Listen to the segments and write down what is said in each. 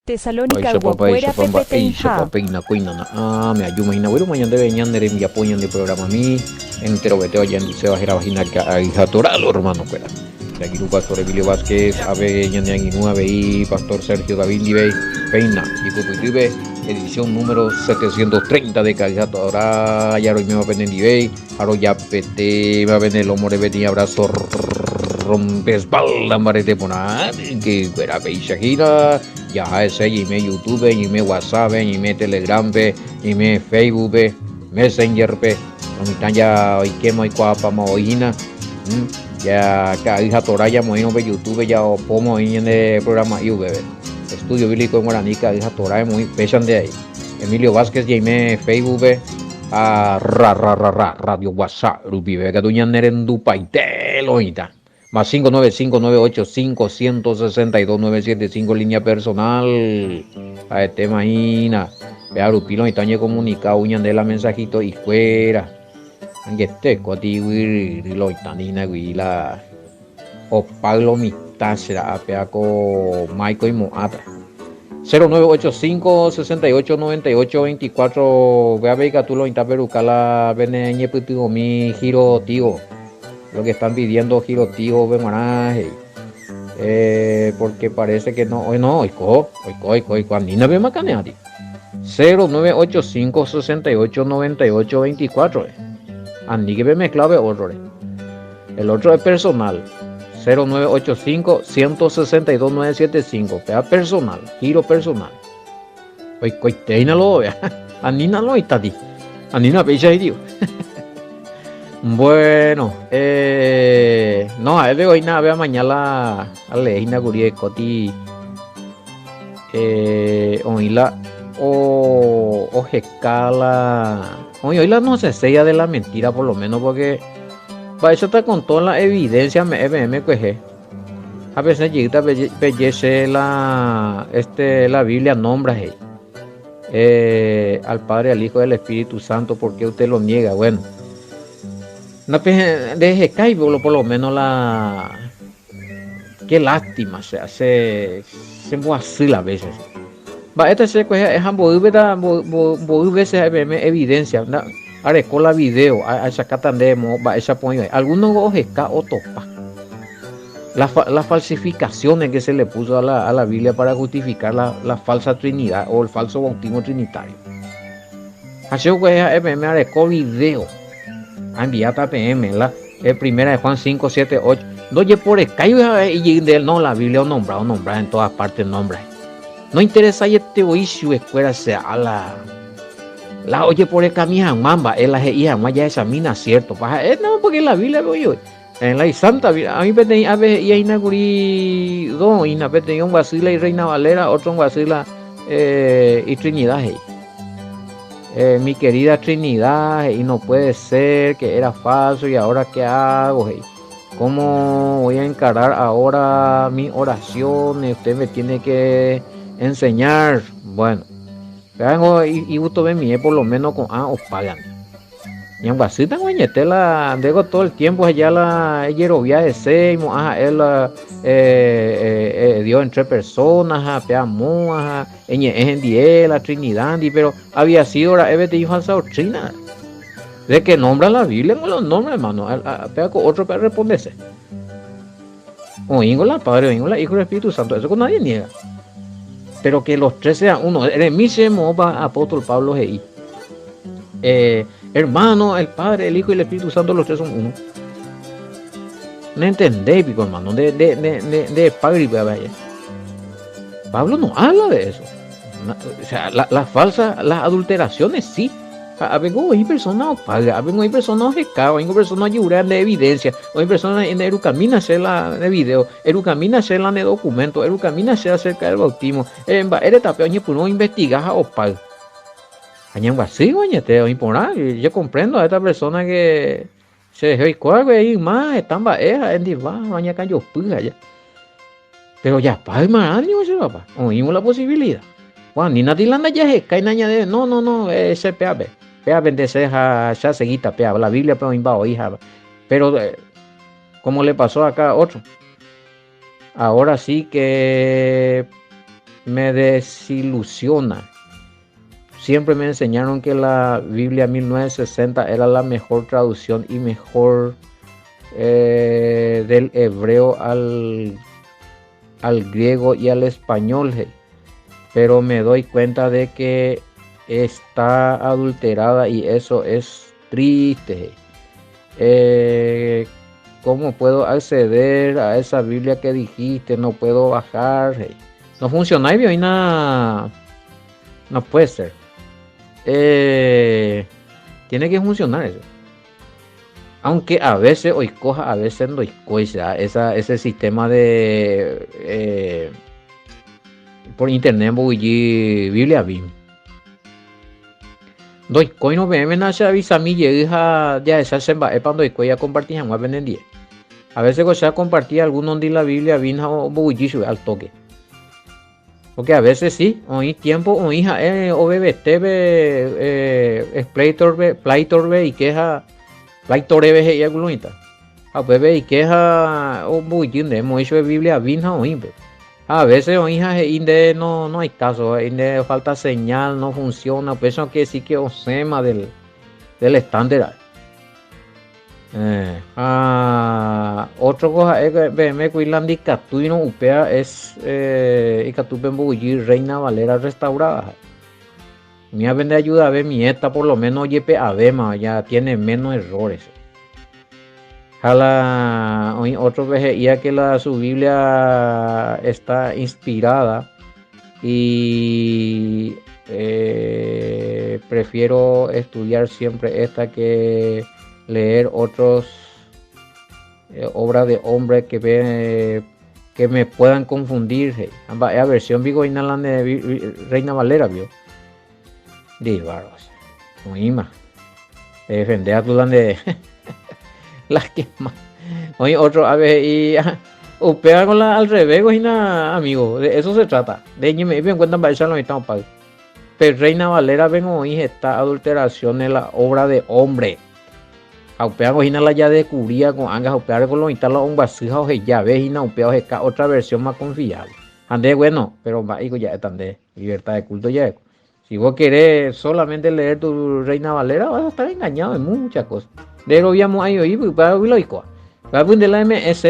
Tesalónica Aisha papa Guapuera Aisha pamba Aisha Pepetenja. papa ina kuina na me ayuma ina wero mañana debe ñandere mi apoyan de programa mi entero beteo ya en se bajera vagina que hija toralo hermano cuela de aquí tu pastor Emilio Vázquez ave ñande inua vei pastor Sergio David Dive peina y cupidive edición número 730 de calidad ahora ya lo me va a venir Dive aro ya pete va a venir el hombre beti abrazo rompe espalda marete ponar que era peisha gira ya ese y me YouTube y me WhatsApp y me Telegram y me Facebook Messenger no me ya hoy que muy guapa moina ya que hija toraya moino ve YouTube ya o pomo en el programa UV estudio bíblico en Guaranica hija toraya muy pesan de ahí Emilio Vázquez y me Facebook a radio WhatsApp rubi que duña nerendu paitelo ita más 595985162 línea personal a este maína vea Lupilo y tañe comunicado uñan de la mensajito y fuera aunque este coti lo itanina la o paglo mitad será peaco Michael y Moata 0985 68 98 24 vea vega tú lo intaperucala veneñe putigo mi giro tío lo que están pidiendo giro tío bemaraje porque parece que no hoy cuando ni ve macaneati 0985 68 98 24 andi que ve mezclado otro el otro es personal 0985 162 975 pea personal giro personal hoy teina lo vea anina lo itati anina pecha tío. Bueno, no, a ver hoy nada, vea mañana a leer guría coti oíla o escala oíla no se sella de la mentira por lo menos porque para eso está con toda la evidencia me cueje a veces llega bellece la Biblia nombra al Padre al Hijo del Espíritu Santo porque usted lo niega bueno. No deje caer por lo menos la qué lástima se hace así a veces va esta se coge es ambos veces evidencia areco la video a sacar tandemo va esa pone algunos ojeca o topa las falsificaciones que se le puso a la Biblia para justificar la falsa trinidad o el falso bautismo trinitario así que areco video enviata PM la primera de Juan 5, 7, 8 doye por el cayo y no la Biblia nombra en todas partes nombra no interesa y este oicio escuela sea a la oye por el camino mamba él la hija ya examina cierto no porque la Biblia oye en la santa a mí me a ver y inauguré dos y un Basila y Reina Valera otro en Basila y Trinidad mi querida Trinidad y no puede ser que era falso y ahora qué hago cómo voy a encarar ahora mis oraciones usted me tiene que enseñar bueno y gusto de mí por lo menos con o pagan y en vasita la digo todo el tiempo allá la yerovia de seimo él dio entre personas peamo en die la Trinidad pero había sido la EBT falsa doctrina de que nombra la Biblia no los nombra hermano peaco otro para responderse oíngo la Padre oíngo la Hijo del Espíritu Santo eso con nadie niega pero que los tres sean uno en mí se mova apóstol Pablo G.I. Hermano, el Padre, el Hijo y el Espíritu Santo, los tres son uno. No entendéis, pico, hermano, de Padre y vaya. Pablo no habla de eso. O sea, las falsas, las adulteraciones sí. Vengo hay personas paga, vengo hay personas que cagan, vengo personas lloran de evidencia, hay personas en Erucamina hacer la de video, Erucamina hacer la de documento, Erucamina hacer acerca del bautismo, eres tapeo ni por no investigar o paga. Añan vacío, añeteo, imponar. Yo comprendo a esta persona que se dejó y cuál y más están baejas en divá, aña cayó puja ya. Pero ya palma año ese papá, oímos la posibilidad. Juan, ni Natilanda ya es cae naña de no, ese pea de ceja ya seguita pea, la Biblia pero imbao hija. Pero como le pasó acá a otro. Ahora sí que me desilusiona. Siempre me enseñaron que la Biblia 1960 era la mejor traducción y mejor del hebreo al griego y al español. Pero me doy cuenta de que está adulterada y eso es triste. ¿Cómo puedo acceder a esa Biblia que dijiste? No puedo bajar. No funciona y bien, no puede ser. Tiene que funcionar eso. Aunque a veces hoy coja, a veces no coja ese sistema de por internet Biblia BIM. Doy coino me nace avisa mi hija ya esa semba cuando ya compartí jamás venden 10. A veces ya compartí algunos de la Biblia BIM o bullicio al toque. Porque a veces sí, hoy tiempo o hija o BBT Playtorbe y queja Playtorbe y alguna. A bebé y queja o bullicio de hemos hecho de Biblia BIM o a veces o hija no hay caso, falta señal, no funciona, pues eso que sí que osema del estándar. Otro cosa es que me cuidan de Catuino upea es y Catupen Bulli Reina Valera restaurada. Me vende ayuda a ver mi esta por lo menos yepe abema ya tiene menos errores. Otro veía que su Biblia está inspirada y prefiero estudiar siempre esta que leer otros obras de hombres que me puedan confundir. La versión vigoina la de Reina Valera vio. Divaros. Muy más. Defender a tu de las que más. Oye, otro a ver y upea con la al revés, goina, amigo. De eso se trata. De ñe me bien cuenta para eso no estamos pagando. Pero Reina Valera ven hoy esta adulteración en la obra de hombre. Upea goina la ya descubría con angas upea con lo instala un vasija o ya ves y no upea otra versión más confiable. Ande bueno, pero va ya están de libertad de culto ya. Si vos querés solamente leer tu Reina Valera vas a estar engañado en muchas cosas. De lo habíamos ahí para lo para poner la MS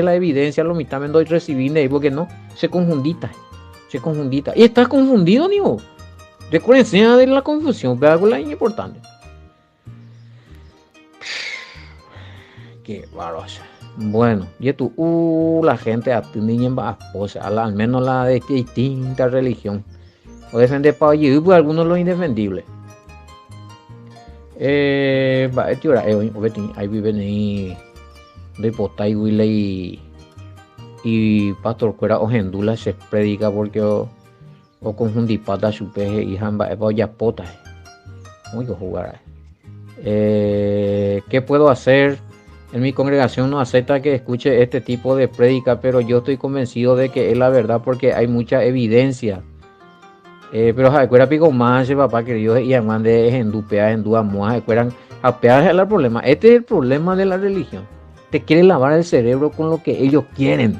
la evidencia lo mitad me doy recibir y porque no se confundita y estás confundido ni vos. Recuérdense de la confusión, pero algo es importante. Qué bárbaro. Bueno, y tú la gente a tu niña al menos la de distinta religión o defender para allí por algunos los indefendibles. Ahí viven ahí de Potay y Pastor Cuera Ojendula se predica porque o conjundí pata su peje y jamba ya pota muy que jugar. ¿Qué puedo hacer? En mi congregación no acepta que escuche este tipo de prédica, pero yo estoy convencido de que es la verdad porque hay mucha evidencia. Pero recuerda pico más papá querido y además de endupea en duamoa recuerdan apear el problema. Este es el problema de la religión. Te quieren lavar el cerebro con lo que ellos quieren.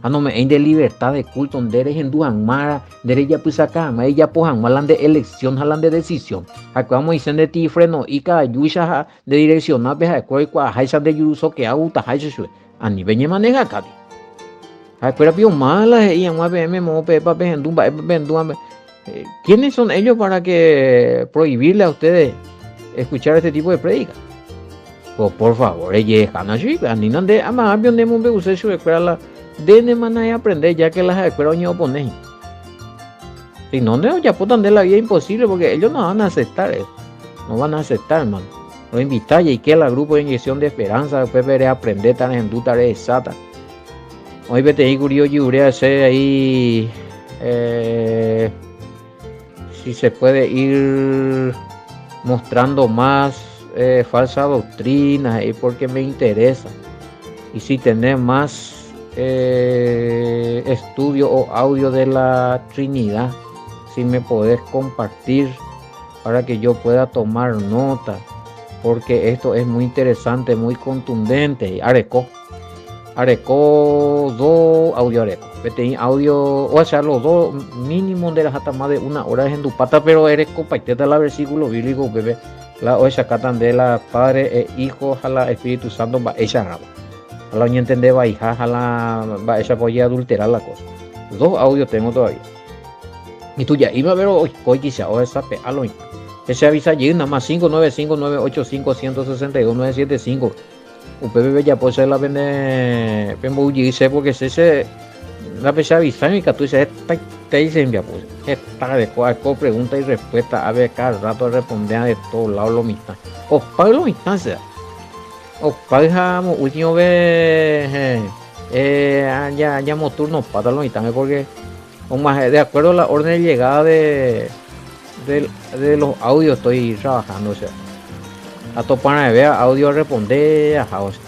No me hay de libertad de culto donde eres en duamara, de ella pues acá, ella pues hablan de elección, hablan de decisión. Acá vamos dicen de ti freno y cada yuisha de direccionar pues acá y cuajaisa de yuruso que aguta jaisa a nivel de maneja acá. Recuerda pico mala y además me mo pepa pendumba pendumba. ¿Quiénes son ellos para que prohibirle a ustedes escuchar este tipo de prédicas? Pues por favor, de aprender ya que las escuelas no oponen. Si no, ya puedan de la vida imposible porque ellos no van a aceptar eso. No van a aceptar, hermano. Lo invitar y que el grupo de inyección de esperanza después veré aprender tan en duda de sata. Hoy vete ahí curio y urea hacer ahí si se puede ir mostrando más falsa doctrina ahí porque me interesa y si tenés más estudio o audio de la Trinidad, si me podés compartir para que yo pueda tomar nota porque esto es muy interesante, muy contundente. Areco 2 audio areco. Vete audio, o sea, los dos mínimo de las hasta más de una hora en tu pata, pero eres compaiteta la versículo bíblico, bebé. La o esa catan de la Padre e Hijo, a la Espíritu Santo, va esa rama. A la oña entender, va hija, a la va esa voy a adulterar la cosa. Dos audios tengo todavía. Y tú ya iba a ver hoy quizá, o esa pe, a lo ese avisa allí, nada más 595-985-162-975. UPB ya puede ser la vende, dice porque ese la pesada avisa y que tú dices, te dicen, ya pues, esta de cualquier pregunta y respuesta, a ver, cada rato responder de todos lados lo mismo. O para los instancias, o para último vez, ya turno para los instantes, porque de acuerdo a la orden de llegada de los audios estoy trabajando, o sea, a topar de ver audio a responder a house.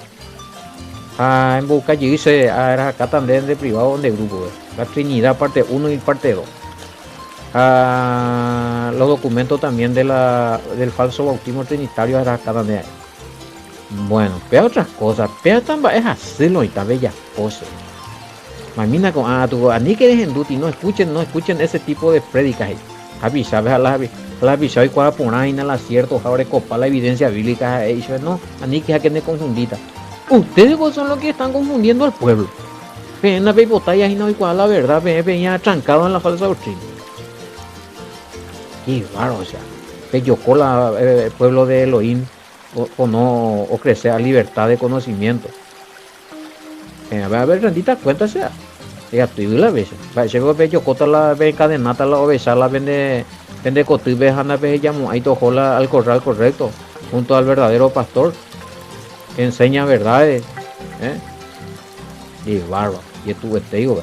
En busca allí dice, era acá también de privado de grupo, la Trinidad parte 1 y parte 2. Los documentos también del falso bautismo trinitario era acá también. Bueno, pero otras cosas, pero también es hacerlo y tal bella cosa. Mamina con tu ni que dejen duty, no escuchen ese tipo de prédicas. Avisa, a la avisa y cuál poner en el acierto, ahora copa la evidencia bíblica, no, ni que me confundita. Ustedes son los que están confundiendo al pueblo. Ven a ver botellas y no igual la verdad, venía trancado en la falsa doctrina. Qué raro, o sea, peyocó el pueblo de Elohim o crecer a libertad de conocimiento. A ver, rendita cuenta sea. Ya tú y la vez. Llegó peyocota la encadenata la obesa la vende cotibe anda ve llamo ahí tojola al corral correcto junto al verdadero pastor. Enseña verdades, y bárbaro, y tú te digo,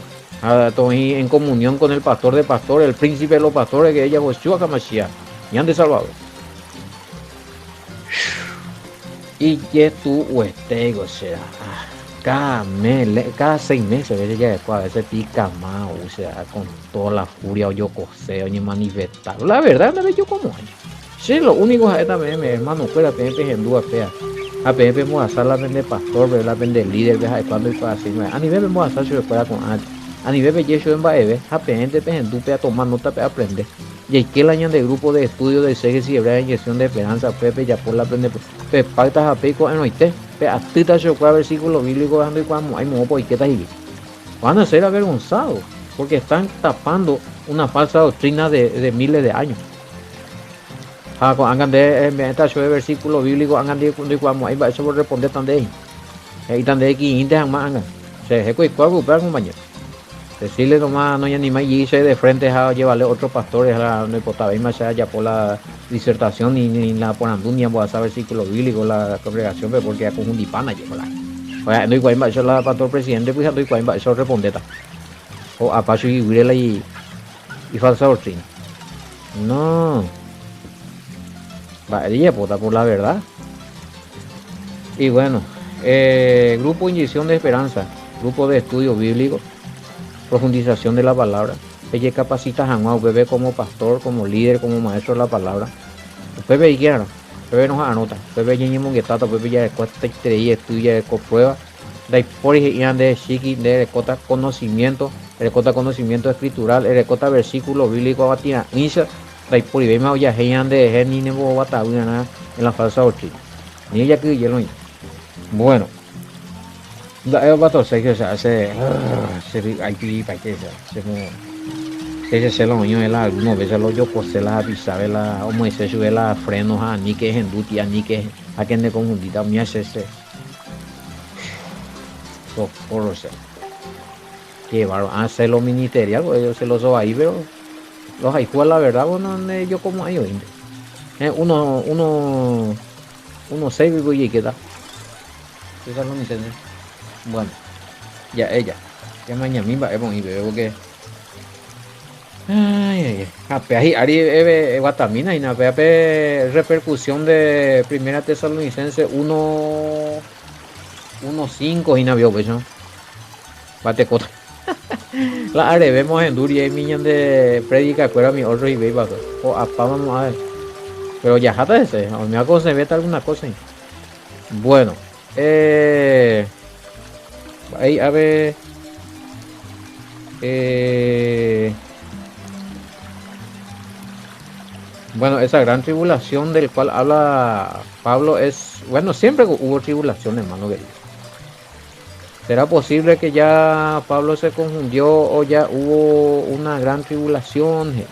estoy en comunión con el pastor de pastores, el príncipe de los pastores que ella Joshua Kamashia, y han de salvado. Y que tú o sea, cada 6 meses, a veces ya después, a veces pica más, o sea, con toda la furia, o yo coseo, ni manifestar. La verdad, no yo como año. Sí, lo único es también, mi hermano, fuera, PNP en duda fea. A veces vamos a hacer la vende pastor, la vende líder, de cuando y para así. A nivel vamos a hacer si recuerda con antes. A nivel de Yeshua en Baebe, a gente en dupe a tomar nota para aprender. Y aquí el año de grupo de estudio de Seges y Hebrea inyección de esperanza, Pepe, ya por la aprende. Pe pactas a pico en oite. Pe atita se ocurre versículo bíblico dando y cuando hay mopo y qué tal. Van a ser avergonzados porque están tapando una falsa doctrina de miles de años. Hagan de esta versículo bíblico, hagan de cuando ahí va eso por responder tan de ahí. Y tan de aquí, inte han más se eco y cuál compañero. Decirle nomás, no hay ni más y se de frente a llevarle otros pastores a la no importaba y más allá por la disertación ni la ponandú ni a saber versículo bíblico la congregación, porque ya con un dipana yo la. No igual más la pastor presidente, pues no igual eso responde ta. O a paso y huirela y falsa doctrina. No. Ella vota por la verdad. Y bueno, grupo Inyección de Esperanza, grupo de estudio bíblico, profundización de la palabra. Ella capacita a bebé como pastor, como líder, como maestro de la palabra. Pepe quiera, Pepe nos anota, Pepe ya ni monguetata, Pepe ya de cuesta y estudia de prueba. De por de chiqui, de conocimiento escritural, de versículo bíblico batina, insa. Tại por ahí me ya hayan de ni nebo bata una en la falsa doctrina. Ni ella que hielo. Bueno. Da el vato se que se hace hay que para que se lo niño el alguno veces lo yo posee la avisa la o Moisés sube la frenos a ni que en duty a ni que a quien de confundida mi hace ese. Por eso. Que va a hacer lo ministerial, ellos se los ahí pero los hay la verdad, bueno, yo como hay hoy. Uno se vive y queda. Eso no me entiende. Bueno, ya ella. Que mañana misma hemos ido que. Ay. Ahí Ari Guatamina y nada, repercusión de Primera Tesalonicense 1:5 y navio pues no. Bate cota. La área vemos en Duria y Miñan de predica fuera mi otro y ve bajo o vamos a ver pero ya jata ese o me hago se vete alguna cosa ahí. Bueno ahí a ver Eh, bueno, esa gran tribulación del cual habla Pablo es, bueno, siempre hubo tribulación, hermano querido. ¿Será posible que ya Pablo se confundió o ya hubo una gran tribulación?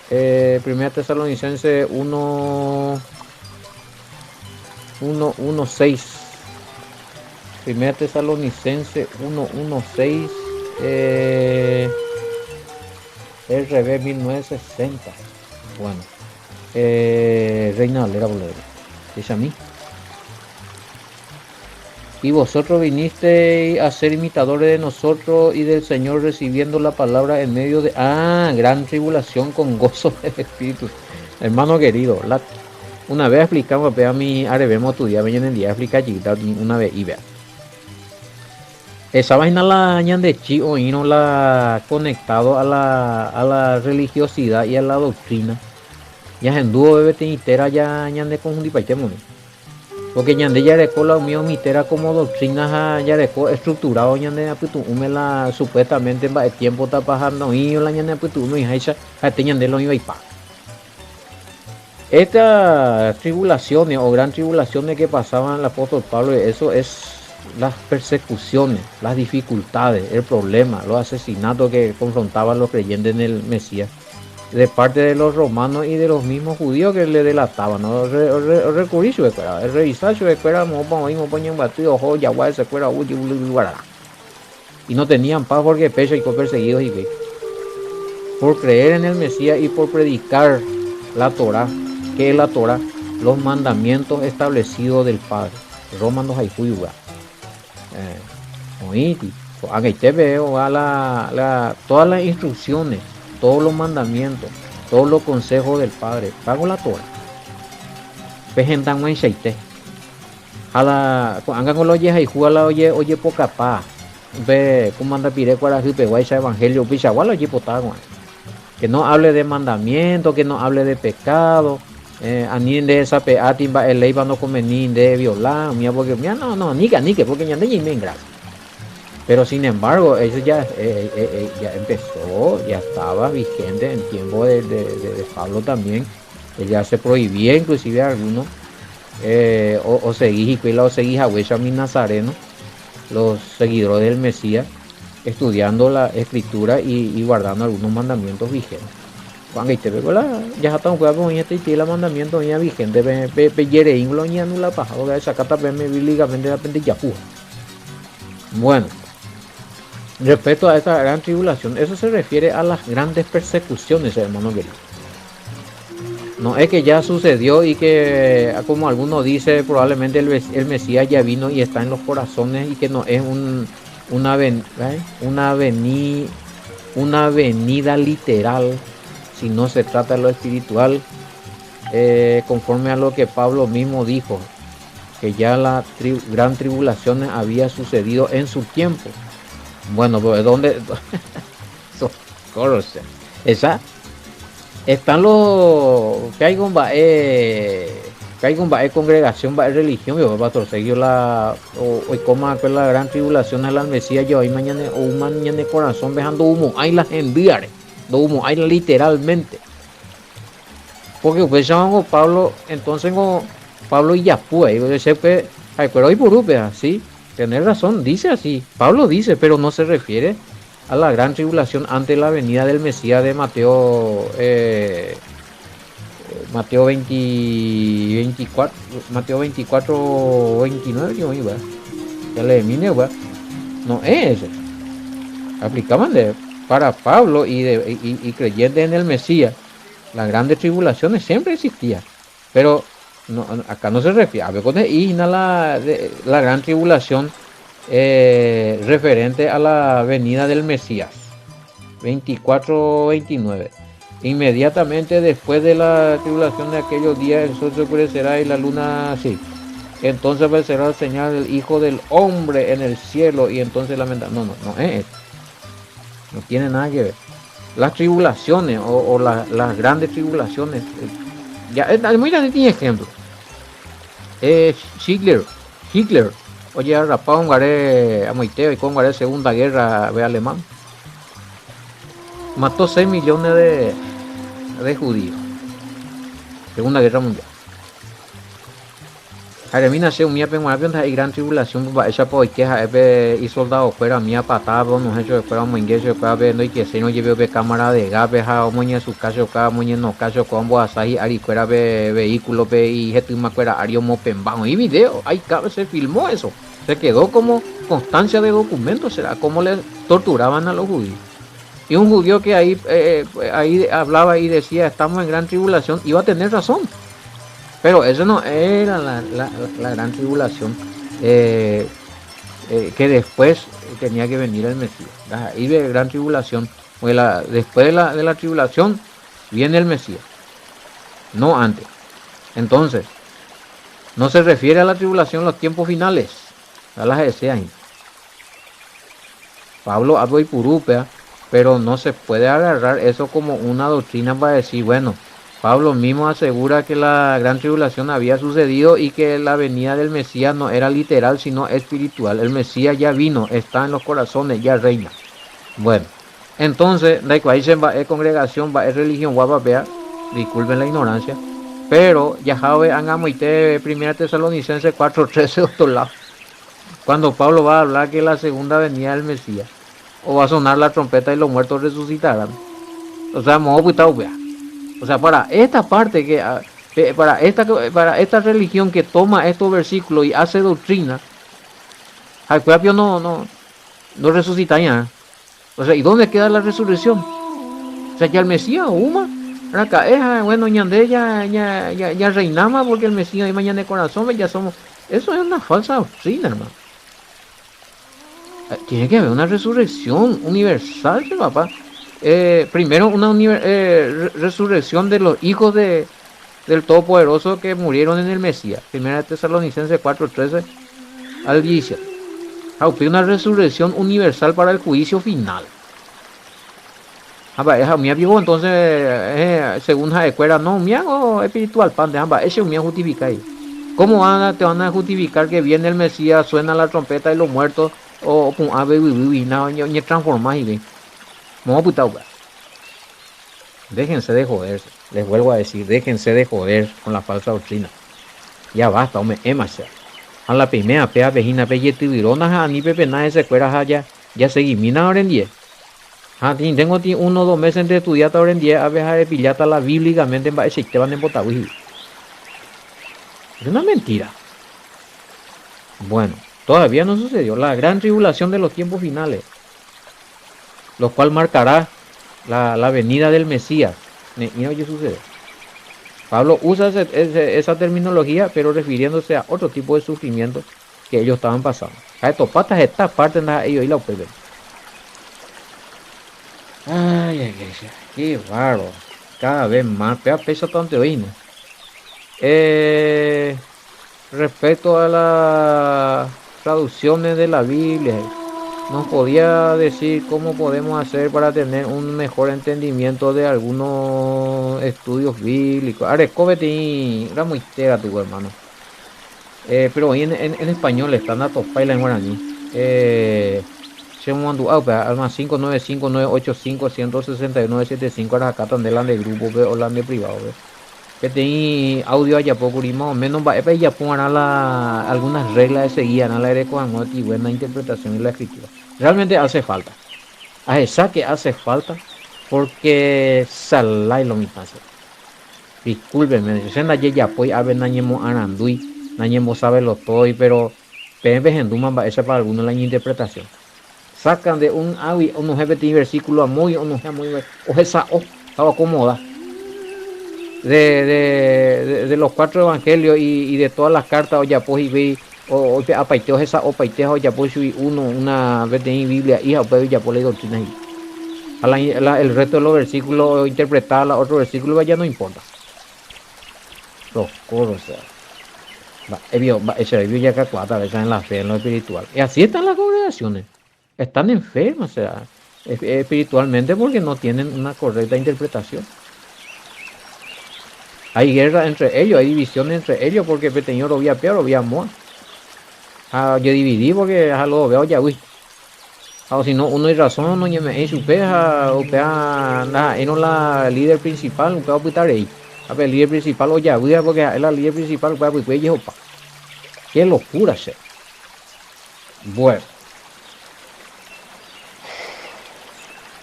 Primera Tesalonicense 1:6. Primera Tesalonicense 1:6. RB 1960. Bueno. Reina Valera Bolero. ¿Es a mí? Y vosotros vinisteis a ser imitadores de nosotros y del Señor, recibiendo la palabra en medio de... gran tribulación con gozo del Espíritu. Hermano querido, una vez explicamos, a mi arevemos tu día, en el día explica una vez y vea. Esa vaina la de chi o no la conectado a la religiosidad y a la doctrina. Ya en dúo bebé tinitera ya de conjunti paitemo. Porque ñande ya reco la mío mitera como doctrina ya reco estructurado ñande aputu la supuestamente va el tiempo está pasando y la ñande aputu y haisa te ñande lo iba y pa. Estas tribulaciones o gran tribulaciones que pasaban el apóstol Pablo, eso es las persecuciones, las dificultades, el problema, los asesinatos que confrontaban los creyentes en el Mesías de parte de los romanos y de los mismos judíos que le delataban, ¿no? Recurrir su escuela, revisar su escuela, y no tenían paz porque pecho y perseguidos y por creer en el Mesías y por predicar la Torá, que es la Torá, los mandamientos establecidos del Padre. Romanos hay juyuga. Todas las instrucciones, todos los mandamientos, todos los consejos del Padre, pago la Torah. Pejentan en sheite. Hagan con los y juega oye poca pa. Ve cómo anda pire para que guaycha evangelio pichaguala oye potaguan. Que no hable de mandamientos, que no hable de pecado. Anin de esa peatimba el ley no come ni de violar, mía porque mía no ni que porque ya ni me engrasa. Pero sin embargo, eso ya empezó, ya estaba vigente en tiempo de Pablo también. Ya se prohibía inclusive a algunos o seguís a Huecha mi Nazareno, los seguidores del Mesías, estudiando la escritura y guardando algunos mandamientos vigentes. Cuando te veo ya está un poco y la mandamiento ya vigente, yere inglo ya no la paja, porque esa cata me bíblicamente la pende ya. Bueno. Respecto a esta gran tribulación, eso se refiere a las grandes persecuciones, hermano querido. No es que ya sucedió y que, como algunos dicen, probablemente el Mesías ya vino y está en los corazones y que no es una venida literal, si no se trata de lo espiritual, conforme a lo que Pablo mismo dijo, que ya la gran tribulación había sucedido en su tiempo. Bueno, pues ¿dónde? Esa están los que hay con congregación, va religión, yo pastor seguir la hoy coma con la gran tribulación a la Mesías yo hoy mañana o mañana de corazón dejando humo, hay las enviaré, humo, hay literalmente. Porque pues llamamos Pablo, entonces como Pablo y Yapú, yo sé que pero hoy por así. Tener razón, dice así, Pablo dice, pero no se refiere a la gran tribulación ante la venida del Mesías de Mateo 24, Mateo 24, 29, ya le mine, no es ese. Aplicaban para Pablo y creyentes en el Mesías, las grandes tribulaciones siempre existían, pero no, acá no se refiere a la gran tribulación referente a la venida del Mesías 24-29. Inmediatamente después de la tribulación de aquellos días el sol se oscurecerá y la luna así. Entonces aparecerá el señal del Hijo del Hombre en el cielo y entonces lamentar. No es. No tiene nada que ver. Las tribulaciones o las grandes tribulaciones. Ya muy grande tiene ejemplo. Hitler, oye, rapado un guaré a Moiteo y con guaré Segunda Guerra alemán. mató 6 millones de judíos. Segunda Guerra Mundial. Jaremina se unía penguapion y gran tribulación va esa por que y soldado fuera mía patada no hecho fuera muy ingreso para ver no y que se no lleve cámara de gas beja o moña su caso cada moña no caso combo así ari fuera vehículo y gente más fuera ario mopembajo y video ahí cabe se filmó eso se quedó como constancia de documentos será como le torturaban a los judíos y un judío que ahí hablaba y decía estamos en gran tribulación iba a tener razón. Pero eso no era la gran tribulación que después tenía que venir el Mesías. Ahí de gran tribulación, pues después de la tribulación viene el Mesías, no antes. Entonces, no se refiere a la tribulación los tiempos finales, a las deseas. Pablo habla y purupea, pero no se puede agarrar eso como una doctrina para decir, bueno, Pablo mismo asegura que la gran tribulación había sucedido y que la venida del Mesías no era literal sino espiritual. El Mesías ya vino, está en los corazones, ya reina. Bueno, entonces, de ahí se va a congregación, va a religión, guapa, disculpen la ignorancia, pero ya sabe, hagamos primera Tesalonicenses 4:13 otro lado. Cuando Pablo va a hablar que la segunda venida del Mesías, o va a sonar la trompeta y los muertos resucitarán. O sea, o sea, para esta parte para esta religión que toma estos versículos y hace doctrina, al propio no resucita ya. O sea, ¿y dónde queda la resurrección? O sea, ya el Mesías, bueno, ñande ya reinamos porque el Mesías y mañana de corazón ya somos. Eso es una falsa doctrina, hermano. Tiene que haber una resurrección universal, papá. Primero una resurrección de los hijos del Todopoderoso que murieron en el Mesías. Primera Tesalonicenses 4:13 al 17. Una resurrección universal para el juicio final. Entonces, según Jaecuera, no, me hago espiritual pan de ambas. Ese me justifica ahí. ¿Cómo te van a justificar que viene el Mesías, suena la trompeta y los muertos, o con ave y transformar y ve? Déjense de joder, les vuelvo a decir, déjense de joder con la falsa doctrina. Ya basta, hombre, emasea. A la primera pea vejina pelletirona, a ni pepe nada se cuera ya seguí mina ahora en 10. Tengo 1 o 2 meses de estudiar ahora en 10, a veces de pillata la bíblicamente en ese te van en botabuji. Es una mentira. Bueno, todavía no sucedió la gran tribulación de los tiempos finales, lo cual marcará la venida del Mesías. Mira qué sucede. Pablo usa esa terminología, pero refiriéndose a otro tipo de sufrimiento que ellos estaban pasando. A estos patas, esta parte de ellos y la pueden. Ay, qué raro. Cada vez más. Peso tanto hoy, ¿no? Respecto a las traducciones de la Biblia, nos podía decir cómo podemos hacer para tener un mejor entendimiento de algunos estudios bíblicos. Arecobeti, era muy tega tu hermano. Pero hoy en español están a topaila en guaraní. Alma 595985165 ahora acá están de grupo o de privado. Que tenía audio allá poco y más o menos ya pongan algunas reglas de seguida en la y buena interpretación en la escritura. Realmente hace falta. A esa que hace falta porque salai lo mismo. Discúlpenme, se na ya pues a ver nañemo arandui, nañemo sabe lo todo, pero pepe genduman va esa para algunos la interpretación. Sacan de un avi unos jefes versículo a muy o esa estaba cómoda. De los 4 evangelios y de todas las cartas o ya pues y ve o apaiteo esa o paiteo ya pues una vez de Biblia hija pues ya pues la doctrina ahí. El resto de los versículos interpretar los otros versículos ya no importa. Los coros, o sea, ese ya que 4 veces en la fe, en lo espiritual. Y así están las congregaciones. Están enfermas, o sea, espiritualmente porque no tienen una correcta interpretación. Hay guerra entre ellos, hay divisiones entre ellos porque pequeño lo vía peor, lo vía moa. Yo dividí porque a lo veo ya, uy. O si no, uno y razón, no me es upeja, upea, nada, no la líder principal, upea putar ahí. A ver, el líder principal, oye, voy porque es la líder principal, upea pues pa. Qué locura, che. Bueno,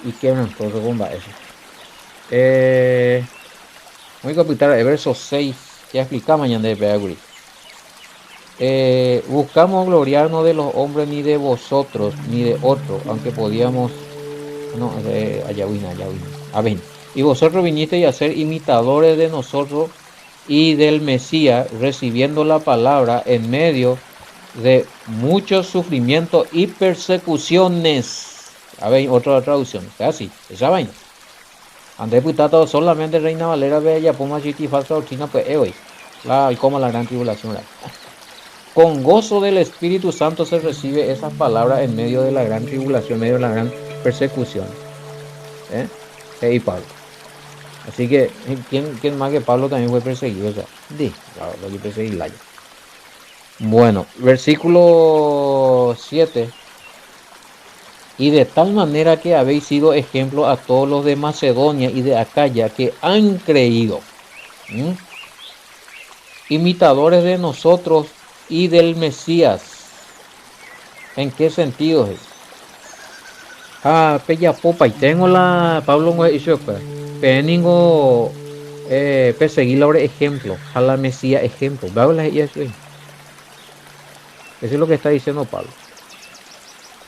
y qué no, entonces, bomba eso. Voy a capitar el verso 6, ya explica mañana de Peaguri. Buscamos gloriarnos de los hombres ni de vosotros, ni de otros, aunque podíamos. No, allá vino, allá vino. A ver. Y vosotros vinisteis a ser imitadores de nosotros y del Mesías, recibiendo la palabra en medio de muchos sufrimientos y persecuciones. A ver, otra traducción. Así, esa vaina. Andrés Putato solamente Reina Valera ve ya Puma Chiti falsa doctrina, pues hoy. Como la gran tribulación. ¿Verdad? Con gozo del Espíritu Santo se recibe esas palabras en medio de la gran tribulación, en medio de la gran persecución. Y Pablo. Así que, ¿quién más que Pablo también fue perseguido? O sea, claro, lo que perseguirla. Bueno, versículo 7. Y de tal manera que habéis sido ejemplo a todos los de Macedonia y de Acaya que han creído. Imitadores de nosotros y del Mesías. ¿En qué sentido? Pella popa y tengo la Pablo no hizo peningo perseguir la ejemplo, a la Mesías ejemplo. Eso es lo que está diciendo Pablo.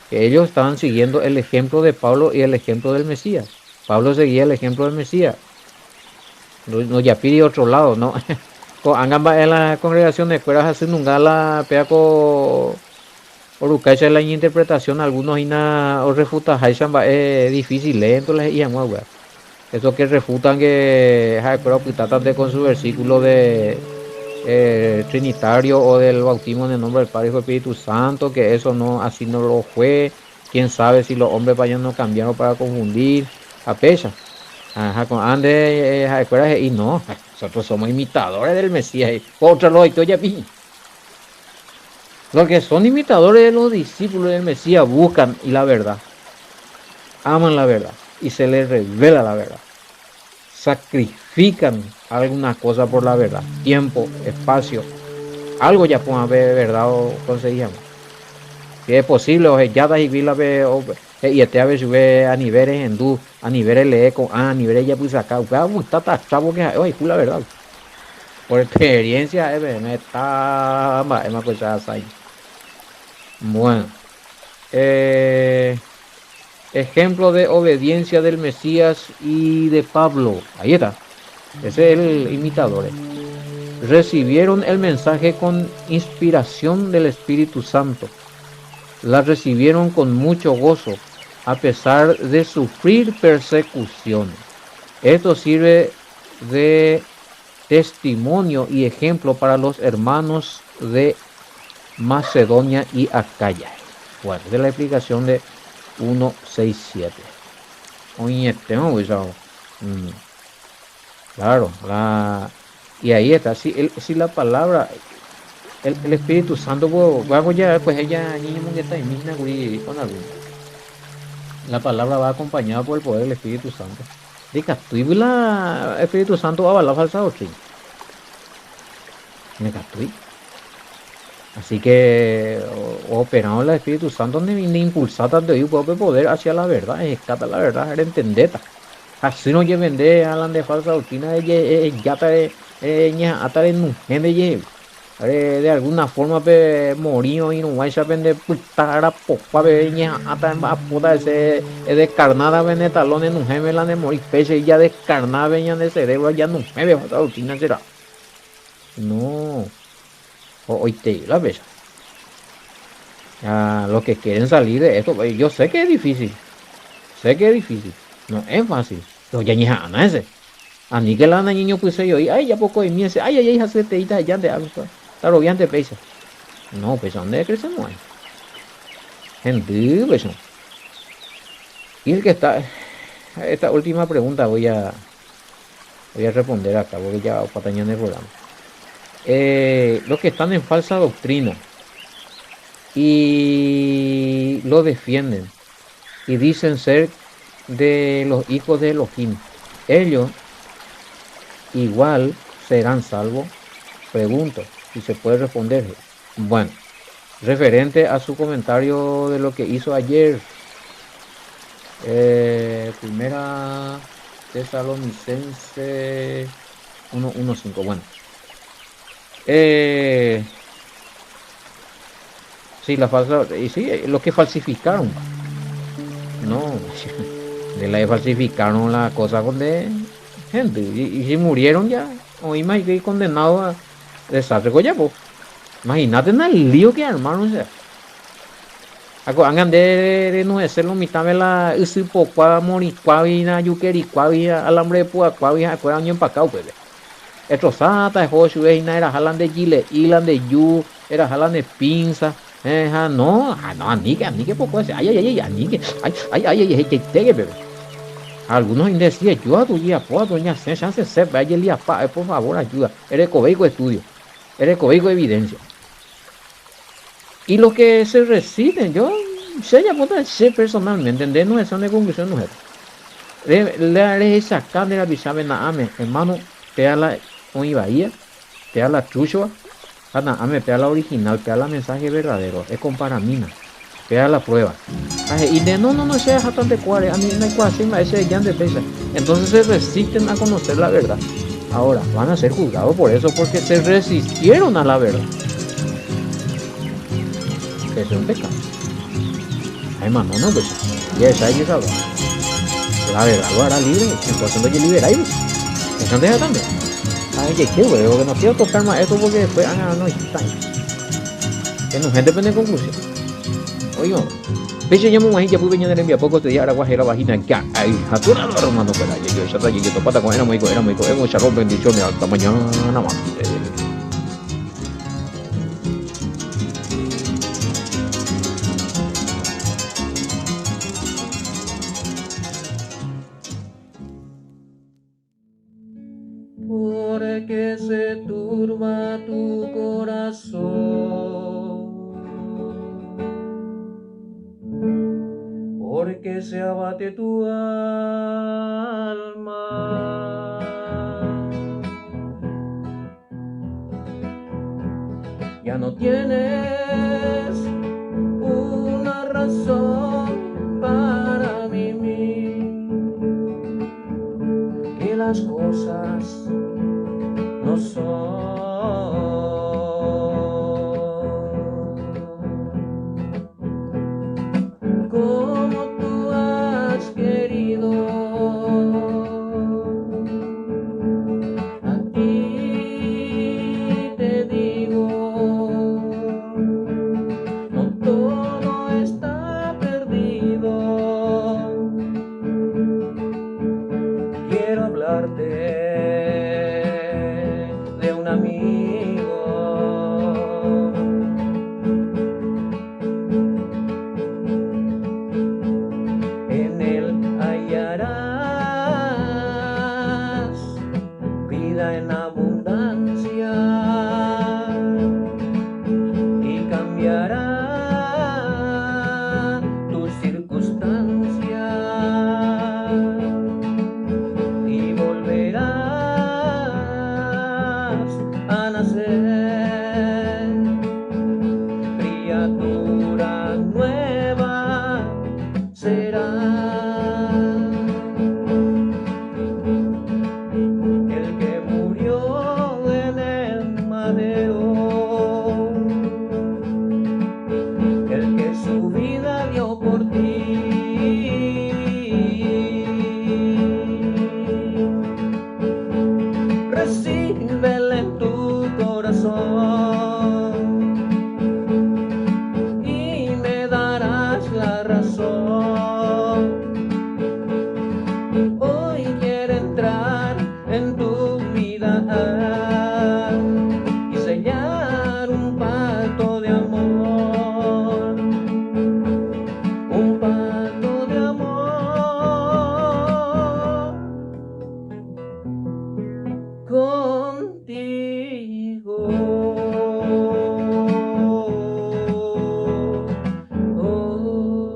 Que ellos estaban siguiendo el ejemplo de Pablo y el ejemplo del Mesías. Pablo seguía el ejemplo del Mesías. No ya pide otro lado, ¿no? En la congregación de escuelas hacen un gala peaco orucacha la interpretación algunos o refuta Haishamba es difícil lento les y eso que refutan que con su versículo de trinitario o del bautismo en el nombre del Padre y del Espíritu Santo, que eso no, así no lo fue. Quién sabe si los hombres vayan a cambiar para confundir a pecha. Con Ande y no, nosotros somos imitadores del Mesías. Otra lo ya vi. Los que son imitadores de los discípulos del Mesías buscan y la verdad. Aman la verdad y se les revela la verdad. Sacrifican alguna cosa por la verdad. Tiempo, espacio. Algo ya pueden haber verdad o conseguimos. Si es posible, o ya da y vila y este a ver si ve a niveles hindú, a niveles leeco, a niveles ya pues acá, está chavo que hoy la verdad. Por experiencia, me está más cosas ahí. Bueno, ejemplo de obediencia del Mesías y de Pablo. Ahí está. Ese es el imitador. Recibieron el mensaje con inspiración del Espíritu Santo. La recibieron con mucho gozo, a pesar de sufrir persecución. Esto sirve de testimonio y ejemplo para los hermanos de Macedonia y Acaya. Bueno, esa es la explicación de 1.6.7. Oye, tengo cuidado. Claro, y ahí está, si la palabra, el Espíritu Santo, pues ella, niño, que está en misma con alguno. La palabra va acompañada por el poder del Espíritu Santo. Diga, tú y el Espíritu Santo va a la falsa doctrina. Así que operando el Espíritu Santo de impulsar tanto y poder hacia la verdad, escata la verdad, era entender. Así no lleven de hablan de falsa doctrina de ya de alguna forma morir y no vais a vender putar a popa hasta en puta ese descarnada venetalón en un gemela de morir peche ya descarnada venían de cerebro ya no me veo falsa doctrina será. No. Hoy te la ves. Los que quieren salir de esto, yo sé que es difícil. No es fácil. Pero ya ni a ese. A ni que la niño puse yo y ay ya poco de mí ese. Ay hace teita ya de algo. Claro, bien te pesa. No, pues donde crece no hay. Gente, pues no. Y el que está. Esta última pregunta voy a responder acá, porque ya patañan el programa. Los que están en falsa doctrina y lo defienden, y dicen ser de los hijos de Elohim. Ellos igual serán salvos. Pregunto si se puede responder. Bueno, referente a su comentario de lo que hizo ayer, primera Tesalonicense 1:1:5. Bueno, sí, la falsa, y sí, lo que falsificaron, no, de la falsificaron la cosa con de gente, y si murieron ya, hoy más que condenado a desastre, ya, pues, imagínate en el lío que armaron, o sea. Angan de no es lo mitad de la usipo kwa mori kwa na yukeri kwa alambre pua kwa kwa año empacado pues. Esto sata hochu na era jalan de gile ilan de yu era jalan de pinza no ni que poco ese ay ni que ay que tegue bebé. Algunos indecían yo a tu día po doña se chance se vaya el día pa por favor ayuda. Eres cobeico estudio. Eres cobeico evidencia. Y los que se resisten, yo sé ya sé personalmente, no es una conclusión, no es. Le haré sacar de la bisabe naame, hermano, pega la hoy bahía, pega la chuchoa, ame, pega la original, pega la mensaje verdadero, es comparamina, pega la prueba. Y de no sea jatante cuare, a mí no hay cuasima, ese ya de pesa. Entonces se resisten a conocer la verdad. Ahora, van a ser juzgados por eso, porque se resistieron a la verdad. Eso es un pecado. Ay, mano, no, pues, ya es ahí, ¿sabes? La verdad lo hará libre, entonces lo que liberáis. Eso no deja también. Ay, que huevo, que no quiero tocar más esto porque después, no está. Que no, gente depende de conclusión. Oigo, veces llamo a ya pude venir en mi poco te di ahora guajera vagina ya, ay, aturado hermano, pero yo ya está llegué topata con era muy hemos charrón bendiciones hasta mañana más. Porque se turba tu corazón, porque se abate tu alma, ya no tienes una razón para vivir, que las cosas no son como tú has querido. A ti te digo, no todo está perdido. Quiero hablarte de un amigo. En él hallarás vida en abundancia y cambiará tus circunstancias y volverás a nacer, criatura nueva será. El que murió en el madero, el que su vida dio por ti, recíbela en tu corazón y me darás la razón. Hoy quiero entrar en tu vida y sellar un pacto de amor, un pacto de amor contigo. Oh.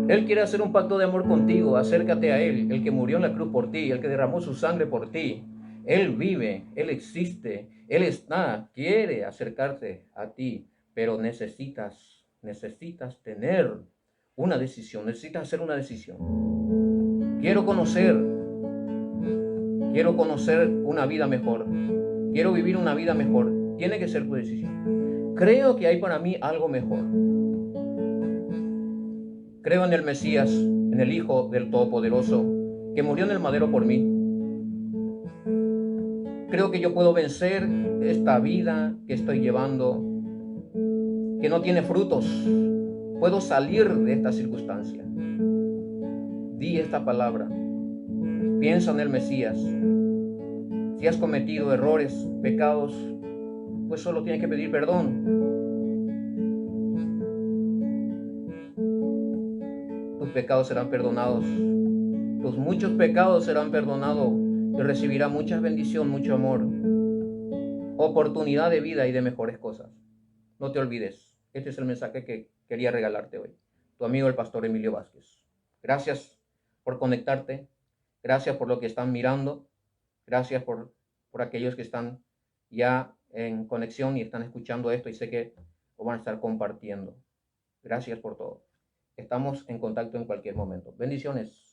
Él quiere hacer un pacto de amor contigo. Acércate a Él, el que murió en la cruz por ti, el que derramó su sangre por ti. Él vive, Él existe, Él está, quiere acercarse a ti, pero necesitas tener una decisión, necesitas hacer una decisión. Quiero conocer una vida mejor, quiero vivir una vida mejor. Tiene que ser tu decisión. Creo que hay para mí algo mejor. Creo en el Mesías, en el Hijo del Todopoderoso, que murió en el madero por mí. Creo que yo puedo vencer esta vida que estoy llevando, que no tiene frutos. Puedo salir de esta circunstancia. Di esta palabra. Piensa en el Mesías. Si has cometido errores, pecados, pues solo tienes que pedir perdón. Tus pecados serán perdonados. Tus muchos pecados serán perdonados y recibirás mucha bendición, mucho amor, oportunidad de vida y de mejores cosas. No te olvides. Este es el mensaje que quería regalarte hoy. Tu amigo el pastor Emilio Vázquez. Gracias por conectarte. Gracias por lo que están mirando. Gracias por aquellos que están ya en conexión y están escuchando esto y sé que lo van a estar compartiendo. Gracias por todo. Estamos en contacto en cualquier momento. Bendiciones.